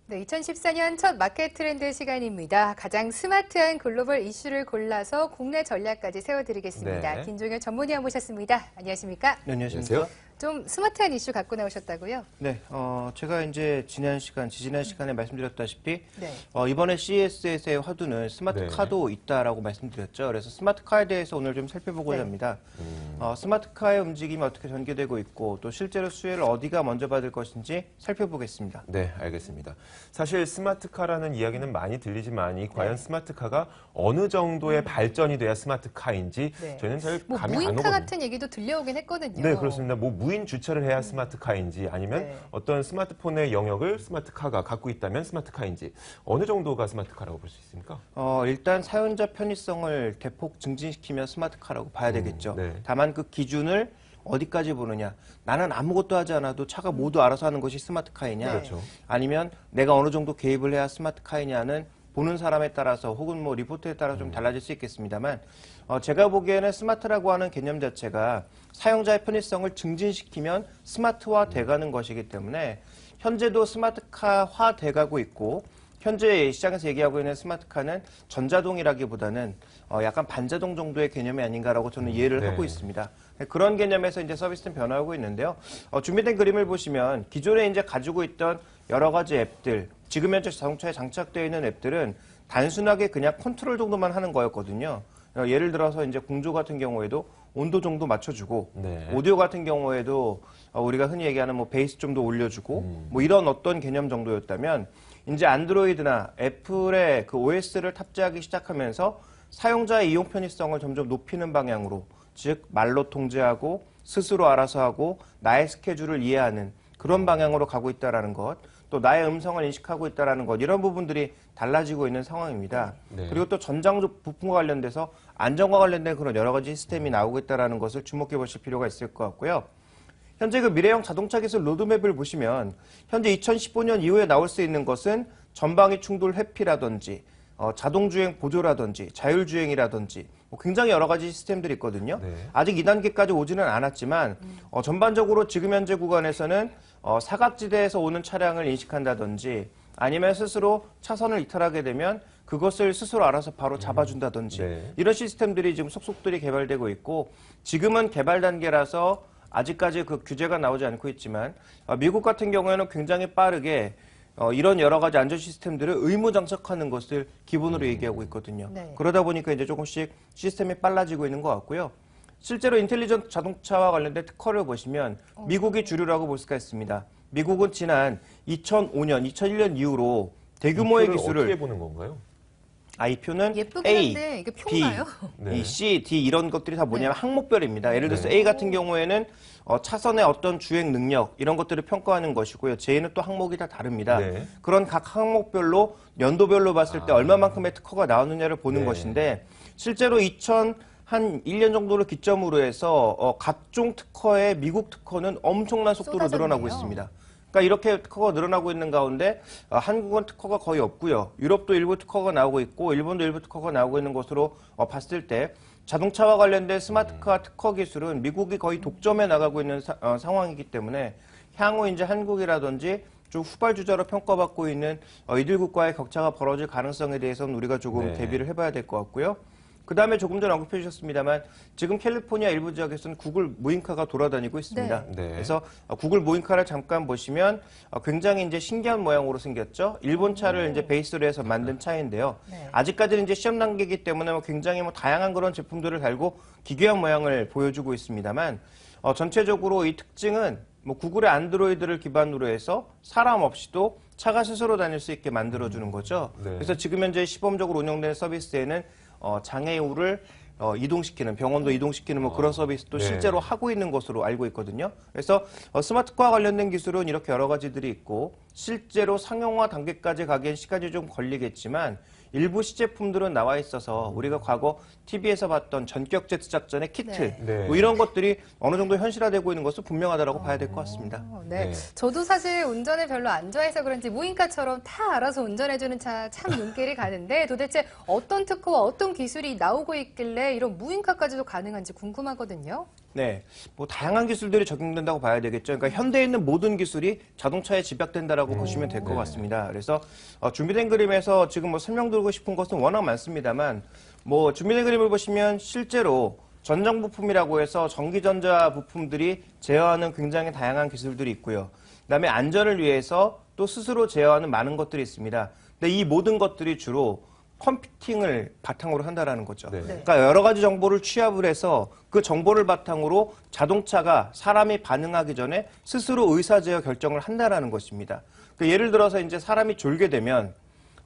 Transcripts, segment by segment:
네, 2014년 첫 마켓 트렌드 시간입니다. 가장 스마트한 글로벌 이슈를 골라서 국내 전략까지 세워드리겠습니다. 네. 김종현 전문위원 모셨습니다. 안녕하십니까? 네, 안녕하십니까? 좀 스마트한 이슈 갖고 나오셨다고요? 네, 제가 이제 지지난 시간에 말씀드렸다시피 네. 이번에 CES의 화두는 스마트카도 있다라고 말씀드렸죠. 그래서 스마트카에 대해서 오늘 좀 살펴보고자 네. 합니다. 스마트카의 움직임이 어떻게 전개되고 있고 또 실제로 수혜를 어디가 먼저 받을 것인지 살펴보겠습니다. 네, 알겠습니다. 사실 스마트카라는 이야기는 많이 들리지만 과연 스마트카가 어느 정도의 발전이 돼야 스마트카인지 네. 저희는 잘 뭐 감이 안 무인카 오거든요. 같은 얘기도 들려오긴 했거든요. 네, 그렇습니다. 뭐 무인 주차를 해야 스마트카인지 아니면 네. 어떤 스마트폰의 영역을 스마트카가 갖고 있다면 스마트카인지 어느 정도가 스마트카라고 볼 수 있습니까? 일단 사용자 편의성을 대폭 증진시키면 스마트카라고 봐야 되겠죠. 네. 다만 그 기준을 어디까지 보느냐. 나는 아무것도 하지 않아도 차가 모두 알아서 하는 것이 스마트카이냐. 그렇죠. 아니면 내가 어느 정도 개입을 해야 스마트카이냐는 보는 사람에 따라서 혹은 뭐 리포트에 따라 좀 달라질 수 있겠습니다만 제가 보기에는 스마트라고 하는 개념 자체가 사용자의 편의성을 증진시키면 스마트화 돼가는 것이기 때문에 현재도 스마트카화 돼가고 있고 현재 시장에서 얘기하고 있는 스마트카는 전자동이라기보다는 약간 반자동 정도의 개념이 아닌가라고 저는 이해를 네. 하고 있습니다. 그런 개념에서 이제 서비스는 변화하고 있는데요. 준비된 그림을 보시면 기존에 이제 가지고 있던 여러 가지 앱들, 지금 현재 자동차에 장착되어 있는 앱들은 단순하게 그냥 컨트롤 정도만 하는 거였거든요. 예를 들어서 이제 공조 같은 경우에도 온도 정도 맞춰주고, 네. 오디오 같은 경우에도 우리가 흔히 얘기하는 뭐 베이스 좀 더 올려주고, 뭐 이런 어떤 개념 정도였다면, 이제 안드로이드나 애플의 그 OS를 탑재하기 시작하면서 사용자의 이용 편의성을 점점 높이는 방향으로, 즉 말로 통제하고 스스로 알아서 하고 나의 스케줄을 이해하는 그런 방향으로 가고 있다는 것, 또 나의 음성을 인식하고 있다는 것, 이런 부분들이 달라지고 있는 상황입니다. 네. 그리고 또 전장 부품과 관련돼서 안전과 관련된 그런 여러 가지 시스템이 나오고 있다는 것을 주목해 보실 필요가 있을 것 같고요. 현재 그 미래형 자동차 기술 로드맵을 보시면 현재 2015년 이후에 나올 수 있는 것은 전방위 충돌 회피라든지 자동주행 보조라든지 자율주행이라든지 굉장히 여러 가지 시스템들이 있거든요. 네. 아직 2단계까지 오지는 않았지만 전반적으로 지금 현재 구간에서는 사각지대에서 오는 차량을 인식한다든지 아니면 스스로 차선을 이탈하게 되면 그것을 스스로 알아서 바로 잡아준다든지 네. 이런 시스템들이 지금 속속들이 개발되고 있고 지금은 개발 단계라서 아직까지 그 규제가 나오지 않고 있지만 미국 같은 경우에는 굉장히 빠르게 이런 여러 가지 안전 시스템들을 의무 장착하는 것을 기본으로 얘기하고 있거든요. 네. 그러다 보니까 이제 조금씩 시스템이 빨라지고 있는 것 같고요. 실제로 인텔리전트 자동차와 관련된 특허를 보시면 미국이 주류라고 볼 수가 있습니다. 미국은 지난 2005년, 2001년 이후로 대규모의 기술을 어떻게 보는 건가요? 이 표는 예쁘긴 A, 한데 이게 B, 표인가요? 네. 이 C, D 이런 것들이 다 뭐냐면 네. 항목별입니다. 예를 들어서 네. A 같은 경우에는 차선의 어떤 주행 능력 이런 것들을 평가하는 것이고요. J는 또 항목이 다 다릅니다. 네. 그런 각 항목별로 연도별로 봤을 때 얼마만큼의 특허가 나오느냐를 보는 네. 것인데 실제로 한 1년 정도를 기점으로 해서 각종 특허의 미국 특허는 엄청난 속도로 쏟아졌네요. 늘어나고 있습니다. 그러니까 이렇게 특허가 늘어나고 있는 가운데 한국은 특허가 거의 없고요. 유럽도 일부 특허가 나오고 있고 일본도 일부 특허가 나오고 있는 것으로 봤을 때 자동차와 관련된 스마트카 특허 기술은 미국이 거의 독점해 나가고 있는 상황이기 때문에 향후 이제 한국이라든지 좀 후발주자로 평가받고 있는 이들 국가의 격차가 벌어질 가능성에 대해서는 우리가 조금 네. 대비를 해봐야 될 것 같고요. 그 다음에 조금 전에 언급해 주셨습니다만 지금 캘리포니아 일부 지역에서는 구글 무인카가 돌아다니고 있습니다. 네. 네. 그래서 구글 무인카를 잠깐 보시면 굉장히 이제 신기한 모양으로 생겼죠. 일본 차를 이제 베이스로 해서 만든 차인데요. 네. 아직까지는 이제 시험 단계이기 때문에 굉장히 다양한 그런 제품들을 달고 기괴한 모양을 보여주고 있습니다만 전체적으로 이 특징은 구글의 안드로이드를 기반으로 해서 사람 없이도 차가 스스로 다닐 수 있게 만들어주는 거죠. 네. 그래서 지금 현재 시범적으로 운영되는 서비스에는 장애 이후를 이동시키는 병원도 이동시키는 그런 서비스도 네. 실제로 하고 있는 것으로 알고 있거든요. 그래서 스마트카와 관련된 기술은 이렇게 여러 가지들이 있고 실제로 상용화 단계까지 가기엔 시간이 좀 걸리겠지만 일부 시제품들은 나와 있어서 우리가 과거 TV에서 봤던 전격 제트 작전의 키트 네. 이런 것들이 어느 정도 현실화되고 있는 것은 분명하다고 봐야 될 것 같습니다. 네. 네. 저도 사실 운전을 별로 안 좋아해서 그런지 무인카처럼 다 알아서 운전해주는 차 참 눈길이 가는데 도대체 어떤 특허와 어떤 기술이 나오고 있길래 이런 무인카까지도 가능한지 궁금하거든요. 네, 뭐 다양한 기술들이 적용된다고 봐야 되겠죠. 그러니까 현대에 있는 모든 기술이 자동차에 집약된다라고 보시면 될 것 같습니다. 그래서 준비된 그림에서 지금 뭐 설명드리고 싶은 것은 워낙 많습니다만, 뭐 준비된 그림을 보시면 실제로 전장 부품이라고 해서 전기전자 부품들이 제어하는 굉장히 다양한 기술들이 있고요. 그다음에 안전을 위해서 또 스스로 제어하는 많은 것들이 있습니다. 근데 이 모든 것들이 주로 컴퓨팅을 바탕으로 한다라는 거죠. 네. 그러니까 여러 가지 정보를 취합을 해서 그 정보를 바탕으로 자동차가 사람이 반응하기 전에 스스로 의사제어 결정을 한다라는 것입니다. 그러니까 예를 들어서 이제 사람이 졸게 되면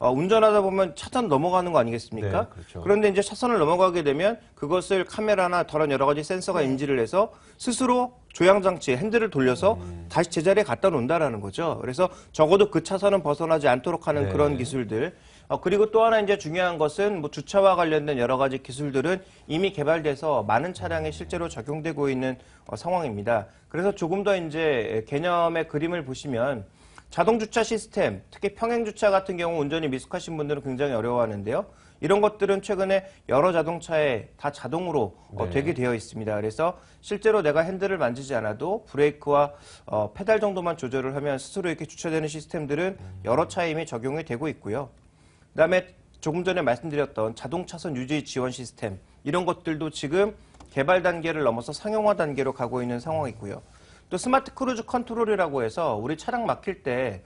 운전하다 보면 차선 넘어가는 거 아니겠습니까? 네, 그렇죠. 그런데 이제 차선을 넘어가게 되면 그것을 카메라나 다른 여러 가지 센서가 인지를 해서 스스로 조향장치에 핸들을 돌려서 다시 제자리에 갖다 놓는다라는 거죠. 그래서 적어도 그 차선은 벗어나지 않도록 하는 네. 그런 기술들. 그리고 또 하나 이제 중요한 것은 뭐 주차와 관련된 여러 가지 기술들은 이미 개발돼서 많은 차량에 실제로 적용되고 있는 상황입니다. 그래서 조금 더 이제 개념의 그림을 보시면 자동 주차 시스템, 특히 평행 주차 같은 경우 운전이 미숙하신 분들은 굉장히 어려워하는데요. 이런 것들은 최근에 여러 자동차에 다 자동으로 네. 되게 되어 있습니다. 그래서 실제로 내가 핸들을 만지지 않아도 브레이크와 페달 정도만 조절을 하면 스스로 이렇게 주차되는 시스템들은 여러 차에 이미 적용이 되고 있고요. 그다음에 조금 전에 말씀드렸던 자동 차선 유지 지원 시스템, 이런 것들도 지금 개발 단계를 넘어서 상용화 단계로 가고 있는 상황이고요. 또 스마트 크루즈 컨트롤이라고 해서 우리 차량 막힐 때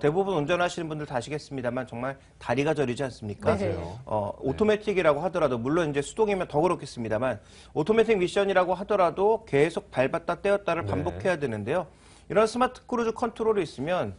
대부분 운전하시는 분들 다 아시겠습니다만 정말 다리가 저리지 않습니까? 네. 오토매틱이라고 하더라도, 물론 이제 수동이면 더 그렇겠습니다만 오토매틱 미션이라고 하더라도 계속 밟았다 떼었다를 네. 반복해야 되는데요. 이런 스마트 크루즈 컨트롤이 있으면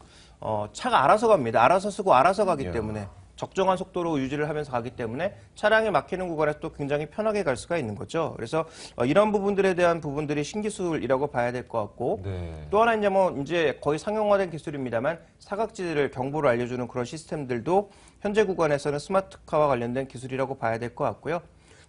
차가 알아서 갑니다. 알아서 쓰고 알아서 가기 때문에 적정한 속도로 유지를 하면서 가기 때문에 차량이 막히는 구간에서 또 굉장히 편하게 갈 수가 있는 거죠. 그래서 이런 부분들에 대한 부분들이 신기술이라고 봐야 될 것 같고, 네. 또 하나 이제 거의 상용화된 기술입니다만 사각지대를 경보를 알려주는 그런 시스템들도 현재 구간에서는 스마트카와 관련된 기술이라고 봐야 될 것 같고요.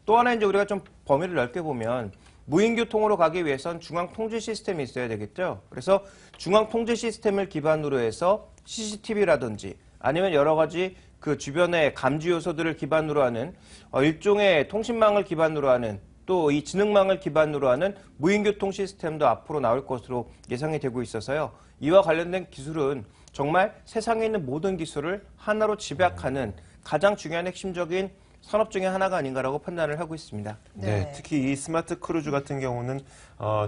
또 하나 이제 우리가 좀 범위를 넓게 보면 무인교통으로 가기 위해선 중앙 통제 시스템이 있어야 되겠죠. 그래서 중앙 통제 시스템을 기반으로 해서 CCTV라든지 아니면 여러 가지 그 주변의 감지 요소들을 기반으로 하는 일종의 통신망을 기반으로 하는, 또 이 지능망을 기반으로 하는 무인교통 시스템도 앞으로 나올 것으로 예상이 되고 있어서요. 이와 관련된 기술은 정말 세상에 있는 모든 기술을 하나로 집약하는 가장 중요한 핵심적인 산업 중에 하나가 아닌가라고 판단을 하고 있습니다. 네, 특히 이 스마트 크루즈 같은 경우는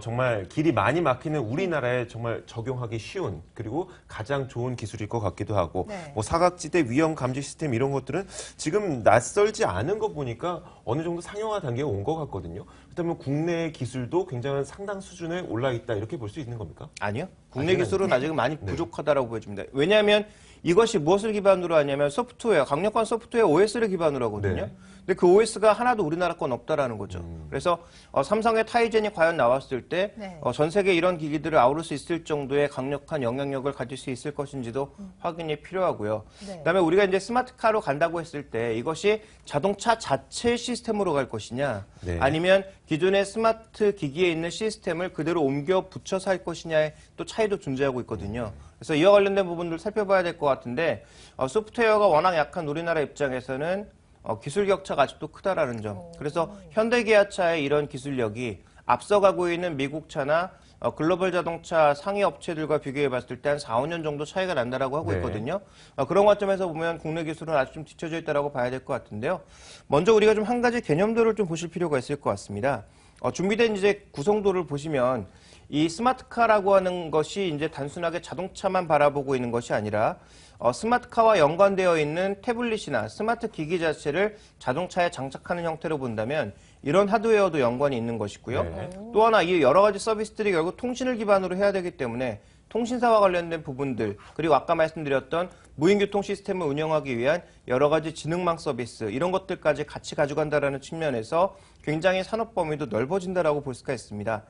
정말 길이 많이 막히는 우리나라에 정말 적용하기 쉬운, 그리고 가장 좋은 기술일 것 같기도 하고, 네. 뭐 사각지대 위험 감지 시스템 이런 것들은 지금 낯설지 않은 거 보니까 어느 정도 상용화 단계에 온 것 같거든요. 그렇다면 국내 기술도 굉장한 상당 수준에 올라 있다, 이렇게 볼 수 있는 겁니까? 아니요. 국내 아직은 기술은 아직은 많이 부족하다라고 보여집니다. 왜냐하면 이것이 무엇을 기반으로 하냐면 소프트웨어, 강력한 소프트웨어 OS를 기반으로 하거든요. 네. 근데 그 OS가 하나도 우리나라 건 없다라는 거죠. 그래서 삼성의 타이젠이 과연 나왔을 때 네. 전 세계 이런 기기들을 아우를 수 있을 정도의 강력한 영향력을 가질 수 있을 것인지도 확인이 필요하고요. 네. 그다음에 우리가 이제 스마트카로 간다고 했을 때 이것이 자동차 자체 시스템으로 갈 것이냐, 네. 아니면 기존의 스마트 기기에 있는 시스템을 그대로 옮겨 붙여서 할 것이냐의 또 차이도 존재하고 있거든요. 그래서 이와 관련된 부분들 살펴봐야 될 것 같은데, 소프트웨어가 워낙 약한 우리나라 입장에서는 기술 격차가 아직도 크다라는 점. 그래서 현대기아차의 이런 기술력이 앞서가고 있는 미국 차나 글로벌 자동차 상위 업체들과 비교해 봤을 때 한 4, 5년 정도 차이가 난다라고 하고 네. 있거든요. 그런 관점에서 보면 국내 기술은 아직 좀 뒤처져 있다라고 봐야 될 것 같은데요. 먼저 우리가 좀 한 가지 개념들을 좀 보실 필요가 있을 것 같습니다. 준비된 이제 구성도를 보시면 이 스마트카라고 하는 것이 이제 단순하게 자동차만 바라보고 있는 것이 아니라 스마트카와 연관되어 있는 태블릿이나 스마트 기기 자체를 자동차에 장착하는 형태로 본다면 이런 하드웨어도 연관이 있는 것이고요. 네. 또 하나 이 여러 가지 서비스들이 결국 통신을 기반으로 해야 되기 때문에 통신사와 관련된 부분들, 그리고 아까 말씀드렸던 무인교통 시스템을 운영하기 위한 여러 가지 지능망 서비스, 이런 것들까지 같이 가져간다라는 측면에서 굉장히 산업 범위도 넓어진다라고 볼 수가 있습니다.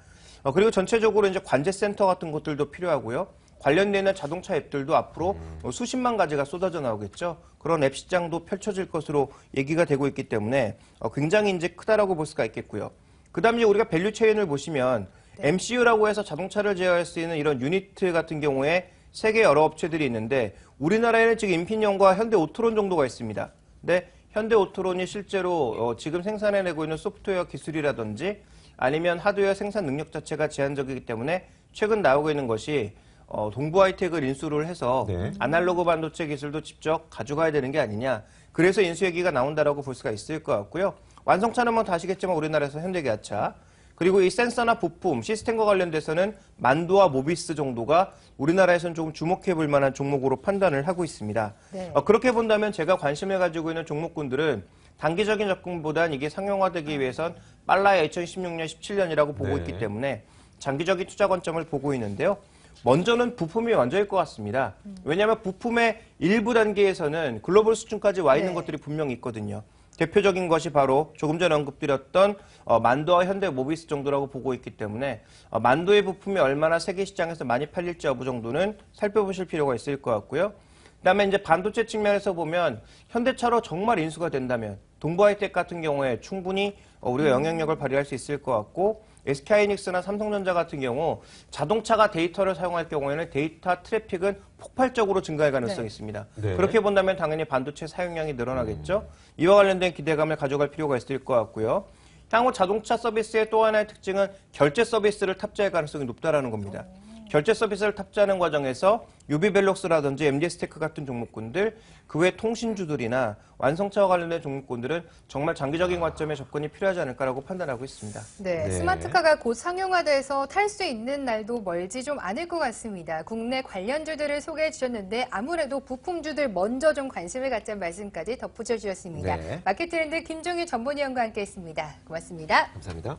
그리고 전체적으로 이제 관제센터 같은 것들도 필요하고요. 관련되는 자동차 앱들도 앞으로 수십만 가지가 쏟아져 나오겠죠. 그런 앱 시장도 펼쳐질 것으로 얘기가 되고 있기 때문에 굉장히 이제 크다라고 볼 수가 있겠고요. 그 다음에 우리가 밸류 체인을 보시면 MCU라고 해서 자동차를 제어할 수 있는 이런 유니트 같은 경우에 세계 여러 업체들이 있는데 우리나라에는 지금 인피니언과 현대오토론 정도가 있습니다. 근데 현대오토론이 실제로 지금 생산해내고 있는 소프트웨어 기술이라든지 아니면 하드웨어 생산 능력 자체가 제한적이기 때문에 최근 나오고 있는 것이 동부 하이텍을 인수를 해서 네. 아날로그 반도체 기술도 직접 가져가야 되는 게 아니냐. 그래서 인수 얘기가 나온다라고 볼 수가 있을 것 같고요. 완성차는 뭐 다 아시겠지만 우리나라에서 현대기아차. 그리고 이 센서나 부품, 시스템과 관련돼서는 만두와 모비스 정도가 우리나라에서는 조금 주목해 볼 만한 종목으로 판단을 하고 있습니다. 네. 그렇게 본다면 제가 관심을 가지고 있는 종목군들은 단기적인 접근보단 이게 상용화되기 위해선 빨라야 2016년, 17년이라고 보고 네. 있기 때문에 장기적인 투자 관점을 보고 있는데요. 먼저는 부품이 먼저일 것 같습니다. 왜냐하면 부품의 일부 단계에서는 글로벌 수준까지 와 있는 네. 것들이 분명히 있거든요. 대표적인 것이 바로 조금 전에 언급드렸던 만도와 현대 모비스 정도라고 보고 있기 때문에 만도의 부품이 얼마나 세계 시장에서 많이 팔릴지 여부 정도는 살펴보실 필요가 있을 것 같고요. 그다음에 이제 반도체 측면에서 보면 현대차로 정말 인수가 된다면 동부하이텍 같은 경우에 충분히 우리가 영향력을 발휘할 수 있을 것 같고 SK하이닉스나 삼성전자 같은 경우 자동차가 데이터를 사용할 경우에는 데이터 트래픽은 폭발적으로 증가할 가능성이 네. 있습니다. 네. 그렇게 본다면 당연히 반도체 사용량이 늘어나겠죠. 이와 관련된 기대감을 가져갈 필요가 있을 것 같고요. 향후 자동차 서비스의 또 하나의 특징은 결제 서비스를 탑재할 가능성이 높다라는 겁니다. 결제 서비스를 탑재하는 과정에서 유비벨록스라든지 MD스테크 같은 종목군들, 그 외 통신주들이나 완성차와 관련된 종목군들은 정말 장기적인 관점에 접근이 필요하지 않을까라고 판단하고 있습니다. 네, 네. 스마트카가 곧 상용화돼서 탈 수 있는 날도 멀지 좀 않을 것 같습니다. 국내 관련주들을 소개해 주셨는데 아무래도 부품주들 먼저 좀 관심을 갖자는 말씀까지 덧붙여 주셨습니다. 네. 마켓 트렌드 김종유 전문위원과 함께했습니다. 고맙습니다. 감사합니다.